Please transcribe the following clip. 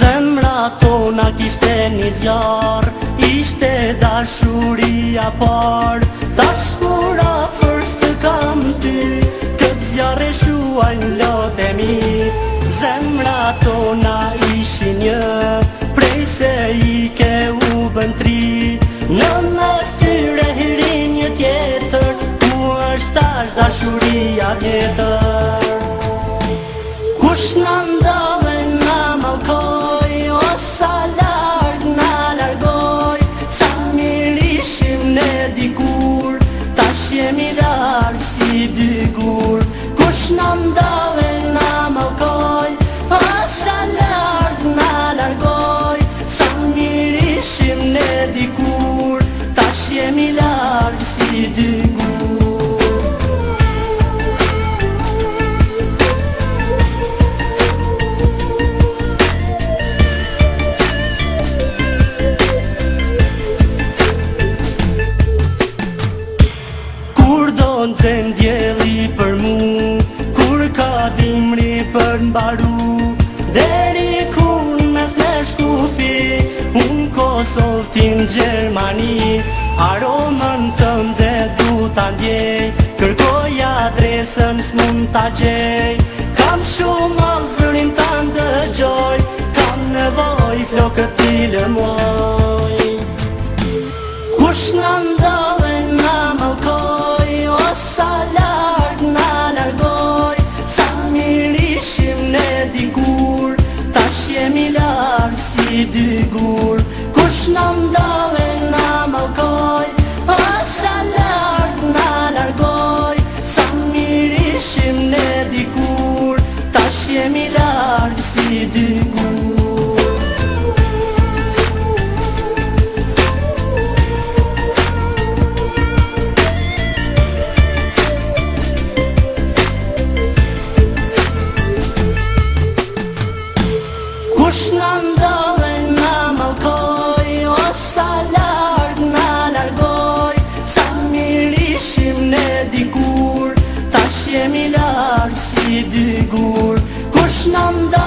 Zemra tona kishte një zjarr, ishte dashuria par. Tash kur afër të kam ty, këtë zjarr e shuajnë lotë e mi. Zemra tona ishin një, prej se i ke u bën tri. Në mes tyre hirin një tjetër, ku është tash dashuria vjetër. Kush na ndove na mallkoj, o sa larg na largoj. Sa mirë ishim ne dikur, tash jemi larg si dy gur. Kush na ndove na mallkoj, o sa larg na largoj. Sa mirë ishim ne dikur, tash jemi larg si dy gur. Në djeli për mu, kur ka dimri për n'baru. Deri kur mes në shkufi, unë Kosovë ti në Gjermani. Aromën tënde du t'a ndjej, kërkoj adresën s'mund t'a gjej. Kam shumë allë zërin t'a ndëgjoj, kam nevoj flokët t'i lëmoj. Kush në ndove na mallkoj, o sa larg na largoj. Sa mirë ishim ne dikur, tash jemi larg si dy gur. Kush na ndove na mallkoj, o sa larg na largoj. Sa mirë ishim ne dikur, tash jemi larg si dy gur. Kush na ndove na mallkoj, o sa larg na largoj. Sa mirë ishim ne dikur, tash jemi larg si dy gur. Kush na ndove